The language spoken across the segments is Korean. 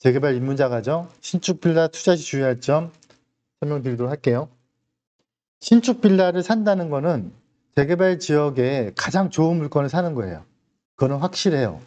재개발 입문자 과정, 신축 빌라 투자 시 주의할 점 설명드리도록 할게요. 신축 빌라를 산다는 거는 재개발 지역에 가장 좋은 물건을 사는 거예요. 그거는 확실해요.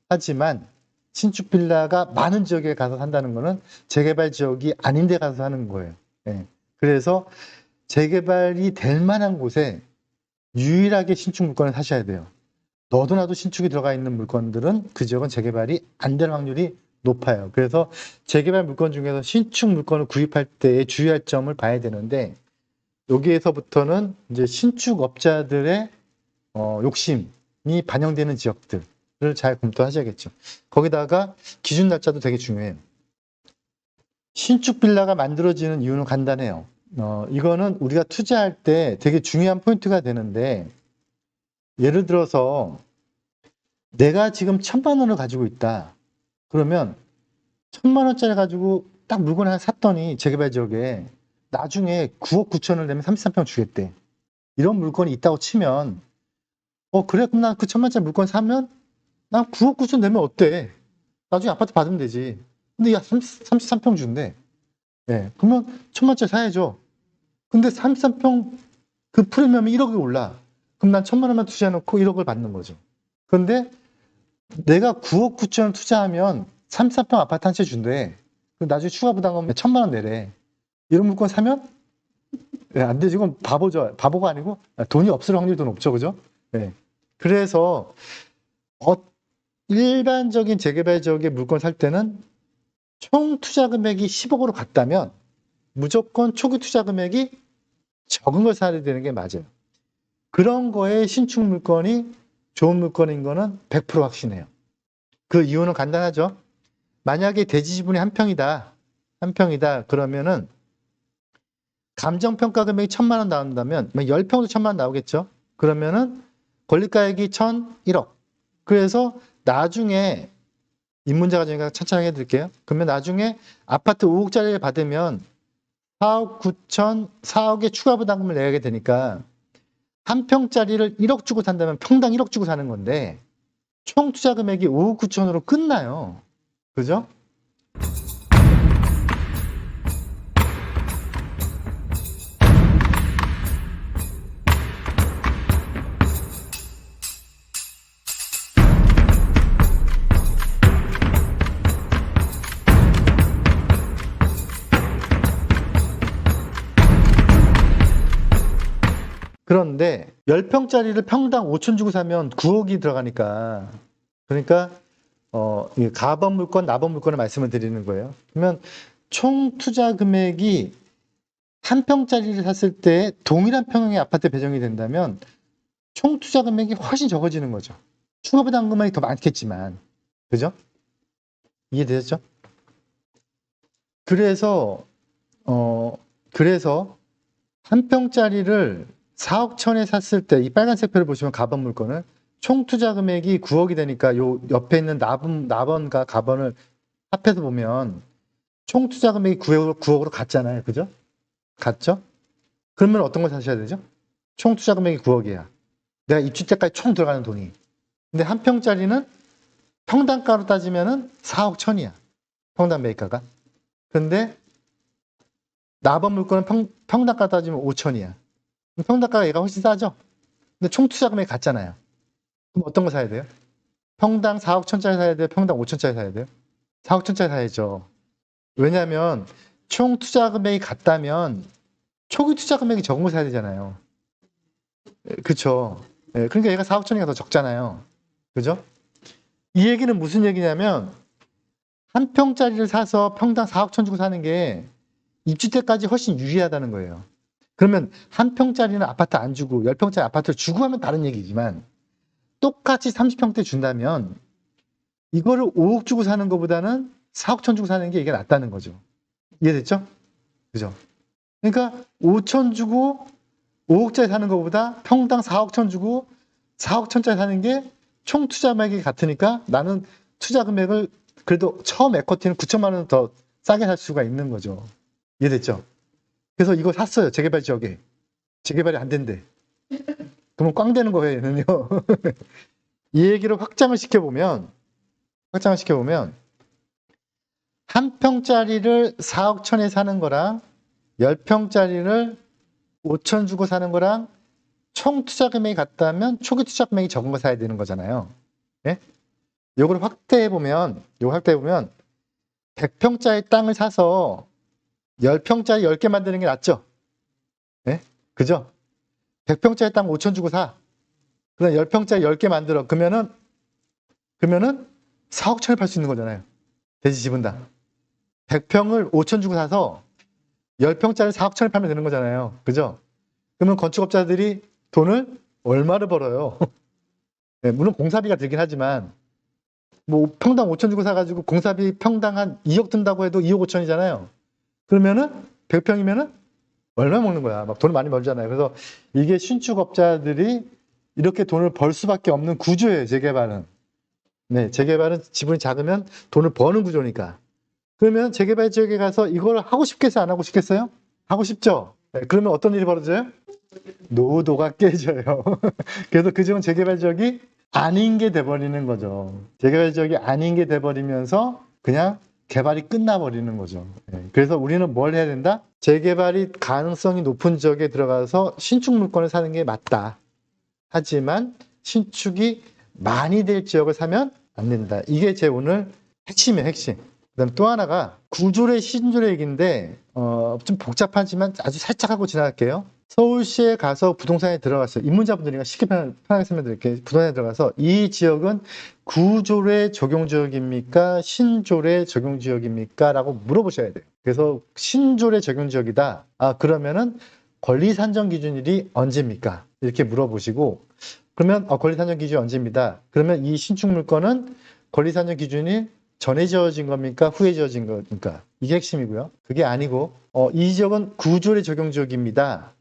하지만 신축 빌라가 많은 지역에 가서 산다는 거는 재개발 지역이 아닌 데 가서 사는 거예요. 네. 그래서 재개발이 될 만한 곳에 유일하게 신축 물건을 사셔야 돼요. 너도 나도 신축이 들어가 있는 물건들은 그 지역은 재개발이 안 될 확률이 높아요. 그래서 재개발 물건 중에서 신축 물건을 구입할 때 주의할 점을 봐야 되는데, 여기에서부터는 이제 신축업자들의 욕심이 반영되는 지역들을 잘 검토하셔야겠죠. 거기다가 기준 날짜도 되게 중요해요. 신축 빌라가 만들어지는 이유는 간단해요. 이거는 우리가 투자할 때 되게 중요한 포인트가 되는데, 예를 들어서 내가 지금 1,000만 원을 가지고 있다. 그러면 1,000만 원짜리 가지고 딱 물건을 하나 샀더니 재개발 지역에 나중에 9억 9천을 내면 33평 주겠대. 이런 물건이 있다고 치면 그래, 그럼 난 그 1,000만 원짜리 물건 사면 난 9억 9천 내면 어때? 나중에 아파트 받으면 되지. 근데 야 33평 준대. 네, 그러면 1,000만 원짜리 사야죠. 근데 33평 그 프리미엄이 1억이 올라. 그럼 난 1,000만 원만 투자해놓고 1억을 받는 거죠. 그런데 내가 9억 9천을 투자하면 33평 아파트 한 채 준대. 나중에 추가 부담하면 1,000만 원 내래. 이런 물건 사면 안 되지. 이건 바보죠. 바보가 아니고 돈이 없을 확률도 높죠. 그죠? 네. 그래서 일반적인 재개발 지역의 물건 살 때는 총 투자 금액이 10억으로 갔다면 무조건 초기 투자 금액이 적은 걸 사야 되는 게 맞아요. 그런 거에 신축 물건이 좋은 물건인 거는 100% 확신해요. 그 이유는 간단하죠. 만약에 대지 지분이 한 평이다. 그러면은 감정평가 금액이 1,000만 원 나온다면 10평도 1,000만 원 나오겠죠. 그러면은 권리가액이 1,001억. 그래서 나중에 입문자 과정이니까 천천히 해드릴게요. 그러면 나중에 아파트 5억짜리를 받으면 4억 9천, 4억의 추가 부담금을 내게 되니까 한 평짜리를 1억 주고 산다면 평당 1억 주고 사는 건데 총 투자 금액이 5억 9천으로 끝나요. 그죠? 그런데 10평짜리를 평당 5천 주고 사면 9억이 들어가니까, 그러니까 가번 물건, 나번 물건을 말씀을 드리는 거예요. 그러면 총 투자 금액이 한 평짜리를 샀을 때 동일한 평형의 아파트에 배정이 된다면 총 투자 금액이 훨씬 적어지는 거죠. 추가 부담금이 더 많겠지만, 그죠? 이해되셨죠? 그래서 한 평짜리를 4억 천에 샀을 때 이 빨간색 표를 보시면 가번 물건을 총 투자 금액이 9억이 되니까 요 옆에 있는 나번과 가번을 합해서 보면 총 투자 금액이 9억으로 갔잖아요. 그죠? 갔죠? 그러면 어떤 걸 사셔야 되죠? 총 투자 금액이 9억이야. 내가 입주 때까지 총 들어가는 돈이. 근데 한 평짜리는 평당가로 따지면은 4억 천이야. 평당 매입가가. 근데 나번 물건은 평당가 따지면 5천이야. 평당가가 얘가 훨씬 싸죠? 근데 총 투자 금액이 같잖아요. 그럼 어떤 거 사야 돼요? 평당 4억 천짜리 사야 돼요? 평당 5천짜리 사야 돼요? 4억 천짜리 사야죠. 왜냐하면 총 투자 금액이 같다면 초기 투자 금액이 적은 거 사야 되잖아요. 그쵸? 그러니까 얘가 4억 천이가 더 적잖아요. 그죠? 이 얘기는 무슨 얘기냐면 한 평짜리를 사서 평당 4억 천 주고 사는 게 입주 때까지 훨씬 유리하다는 거예요. 그러면 한 평짜리는 아파트 안 주고 10평짜리 아파트를 주고 하면 다른 얘기지만 똑같이 30평대 준다면 이거를 5억 주고 사는 것보다는 4억 천 주고 사는 게 이게 낫다는 거죠. 이해됐죠? 그죠? 그러니까 5천 주고 5억짜리 사는 것보다 평당 4억 천 주고 4억 천짜리 사는 게 총 투자 금액이 같으니까 나는 투자 금액을 그래도 처음 에쿼티는 9천만 원 더 싸게 살 수가 있는 거죠. 이해됐죠? 그래서 이거 샀어요. 재개발 지역에. 재개발이 안 된대. 그러면 꽝 되는 거예요, 얘는요. 이 얘기를 확장을 시켜보면 한 평짜리를 4억 천에 사는 거랑 10평짜리를 5천 주고 사는 거랑 총 투자 금액이 같다면 초기 투자 금액이 적은 거 사야 되는 거잖아요. 예? 요걸 확대해 보면 100평짜리 땅을 사서 10평짜리 10개 만드는 게 낫죠? 예? 그죠? 100평짜리 땅 5천 주고 사. 그럼 10평짜리 10개 만들어. 그러면은 4억 천에 팔 수 있는 거잖아요. 돼지 집은당. 100평을 5천 주고 사서 10평짜리 4억 천에 팔면 되는 거잖아요. 그죠? 그러면 건축업자들이 돈을 얼마를 벌어요? 네, 물론 공사비가 들긴 하지만 뭐 평당 5천 주고 사가지고 공사비 평당 한 2억 든다고 해도 2억 5천이잖아요. 그러면은 100평이면은 얼마 먹는 거야? 막 돈을 많이 벌잖아요. 그래서 이게 신축업자들이 이렇게 돈을 벌 수밖에 없는 구조예요. 재개발은. 네, 재개발은 지분이 작으면 돈을 버는 구조니까. 그러면 재개발 지역에 가서 이걸 하고 싶겠어요? 안 하고 싶겠어요? 하고 싶죠? 네, 그러면 어떤 일이 벌어져요? 노도가 깨져요. 그래서 그 지역은 재개발 지역이 아닌 게 돼버리는 거죠. 재개발 지역이 아닌 게 돼버리면서 그냥 개발이 끝나버리는 거죠. 네, 그래서 우리는 뭘 해야 된다? 재개발이 가능성이 높은 지역에 들어가서 신축 물건을 사는 게 맞다. 하지만 신축이 많이 될 지역을 사면 안 된다. 이게 제 오늘 핵심이에요, 핵심. 그다음 또 하나가 구조래 신조래 얘기인데 좀 복잡하지만 아주 살짝 하고 지나갈게요. 서울시에 가서 부동산에 들어갔어요. 입문자분들이니까 쉽게 편하게 설명드릴게요. 부동산에 들어가서 이 지역은 구조래 적용 지역입니까? 신조래 적용 지역입니까? 라고 물어보셔야 돼요. 그래서 신조래 적용 지역이다. 그러면은 권리 산정 기준일이 언제입니까? 이렇게 물어보시고 그러면 권리 산정 기준이 언제입니다. 그러면 이 신축 물건은 권리 산정 기준이 전에 지어진 겁니까? 후에 지어진 겁니까? 이게 핵심이고요. 그게 아니고 이 지역은 구조래 적용 지역입니다.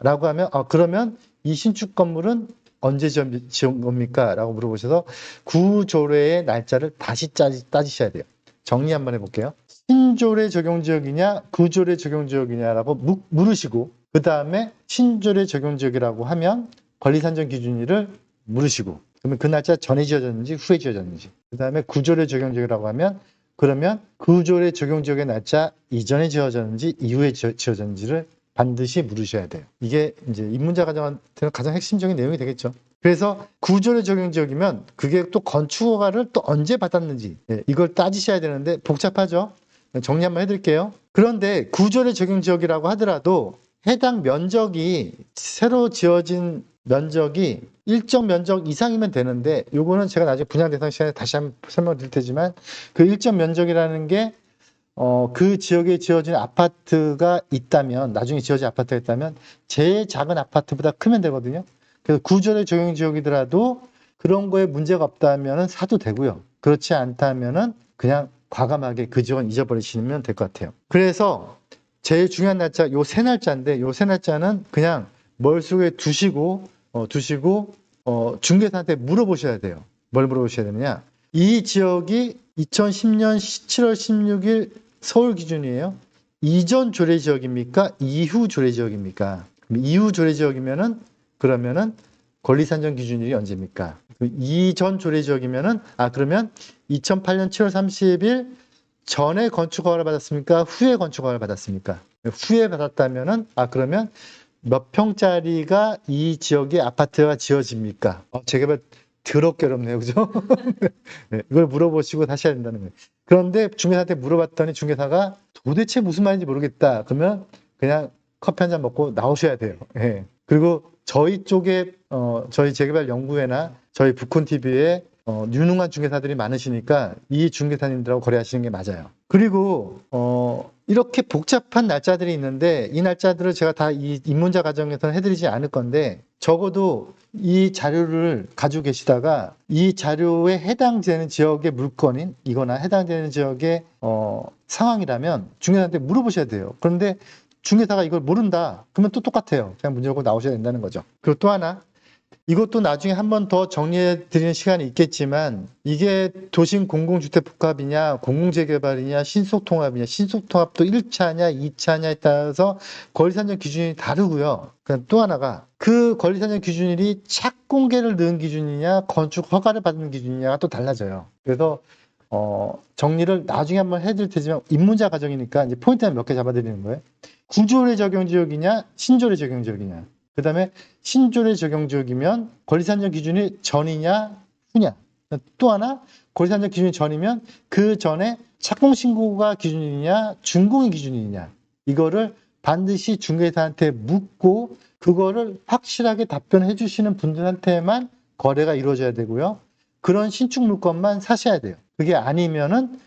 라고 하면 그러면 이 신축 건물은 언제 지은 겁니까? 라고 물어보셔서 구조래의 날짜를 다시 따지셔야 돼요. 정리 한번 해볼게요. 신조래 적용 지역이냐 구조래 적용 지역이냐라고 물으시고 그 다음에 신조래 적용 지역이라고 하면 권리 산정 기준일을 물으시고 그러면 그 날짜 전에 지어졌는지 후에 지어졌는지 그 다음에 구조래 적용 지역이라고 하면 그러면 구조래 적용 지역의 날짜 이전에 지어졌는지 이후에 지어졌는지를 반드시 물으셔야 돼요. 이게 이제 입문자 과정한테는 가장 핵심적인 내용이 되겠죠. 그래서 구조래 적용 지역이면 그게 또 건축허가를 또 언제 받았는지 이걸 따지셔야 되는데 복잡하죠. 정리 한번 해드릴게요. 그런데 구조래 적용 지역이라고 하더라도 해당 면적이 새로 지어진 면적이 일정 면적 이상이면 되는데 요거는 제가 나중에 분양 대상 시간에 다시 한번 설명드릴 테지만 그 일정 면적이라는 게 그 지역에 지어진 아파트가 있다면 나중에 지어진 아파트가 있다면 제일 작은 아파트보다 크면 되거든요. 그래서 구조래 적용 지역이더라도 그런 거에 문제가 없다면 사도 되고요. 그렇지 않다면 그냥 과감하게 그 지역은 잊어버리시면 될 것 같아요. 그래서 제일 중요한 날짜 요 세 날짜인데 요 세 날짜는 그냥 머릿속에 두시고 중개사한테 물어보셔야 돼요. 뭘 물어보셔야 되느냐? 이 지역이 2010년 7월 16일 서울 기준이에요. 이전 조례 지역입니까? 이후 조례 지역입니까? 이후 조례 지역이면은 그러면은 권리 산정 기준일이 언제입니까? 이전 조례 지역이면은 그러면 2008년 7월 30일 전에 건축 허가를 받았습니까? 후에 건축 허가를 받았습니까? 후에 받았다면은 그러면 몇 평짜리가 이 지역에 아파트가 지어집니까? 재개발 더럽게 어렵네요. 그죠? 네, 이걸 물어보시고 다시 해야 된다는 거예요. 그런데 중개사한테 물어봤더니 중개사가 도대체 무슨 말인지 모르겠다. 그러면 그냥 커피 한 잔 먹고 나오셔야 돼요. 네. 그리고 저희 쪽에 저희 재개발 연구회나 저희 북콘TV에 유능한 중개사들이 많으시니까 이 중개사님들하고 거래하시는 게 맞아요. 그리고 이렇게 복잡한 날짜들이 있는데 이 날짜들을 제가 다 이 입문자 과정에서는 해드리지 않을 건데 적어도 이 자료를 가지고 계시다가 이 자료에 해당되는 지역의 물건인 이거나 해당되는 지역의 상황이라면 중개사한테 물어보셔야 돼요. 그런데 중개사가 이걸 모른다. 그러면 또 똑같아요. 그냥 문 열고 나오셔야 된다는 거죠. 그리고 또 하나 이것도 나중에 한 번 더 정리해 드리는 시간이 있겠지만 이게 도심 공공주택 복합이냐 공공재개발이냐 신속통합이냐 신속통합도 1차냐 2차냐에 따라서 권리산정 기준이 다르고요. 또 하나가 그 권리산정 기준일이 착공계를 넣은 기준이냐 건축 허가를 받는 기준이냐가 또 달라져요. 그래서 정리를 나중에 한번 해드릴 테지만 입문자 과정이니까 이제 포인트는 몇 개 잡아드리는 거예요. 구조례 적용 지역이냐, 신조례 적용 지역이냐. 그 다음에 신조례 적용 지역이면 권리산정 기준이 전이냐, 후냐. 또 하나, 권리산정 기준이 전이면 그 전에 착공신고가 기준이냐, 준공이 기준이냐. 이거를 반드시 중개사한테 묻고 그거를 확실하게 답변해 주시는 분들한테만 거래가 이루어져야 되고요. 그런 신축 물건만 사셔야 돼요. 그게 아니면은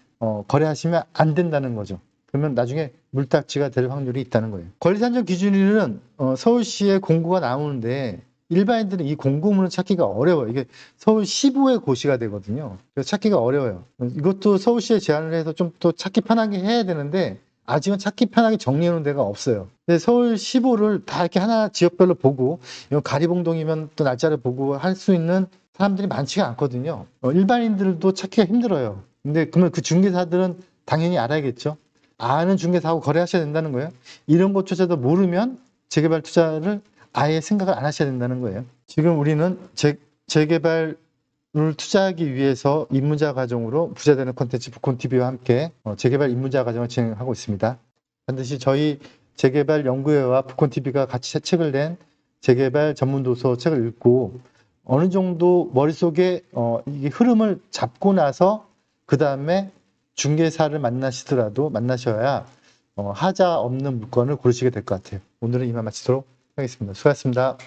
거래하시면 안 된다는 거죠. 그러면 나중에 물딱지가 될 확률이 있다는 거예요. 권리산정 기준일은 서울시에 공고가 나오는데 일반인들은 이 공고문을 찾기가 어려워요. 이게 서울 15의 고시가 되거든요. 그래서 찾기가 어려워요. 이것도 서울시에 제안을 해서 좀 더 찾기 편하게 해야 되는데 아직은 찾기 편하게 정리해 놓은 데가 없어요. 근데 서울 15를 다 이렇게 하나 지역별로 보고 이건 가리봉동이면 또 날짜를 보고 할 수 있는 사람들이 많지가 않거든요. 일반인들도 찾기가 힘들어요. 근데 그러면 그 중개사들은 당연히 알아야겠죠. 아는 중개사하고 거래하셔야 된다는 거예요. 이런 것조차도 모르면 재개발 투자를 아예 생각을 안 하셔야 된다는 거예요. 지금 우리는 재개발을 투자하기 위해서 입문자 과정으로 부자되는 콘텐츠 부콘TV와 함께 재개발 입문자 과정을 진행하고 있습니다. 반드시 저희 재개발 연구회와 부콘TV가 같이 책을 낸 재개발 전문 도서 책을 읽고 어느 정도 머릿속에 이게 흐름을 잡고 나서 그 다음에 중개사를 만나셔야 하자 없는 물건을 고르시게 될 것 같아요. 오늘은 이만 마치도록 하겠습니다. 수고하셨습니다.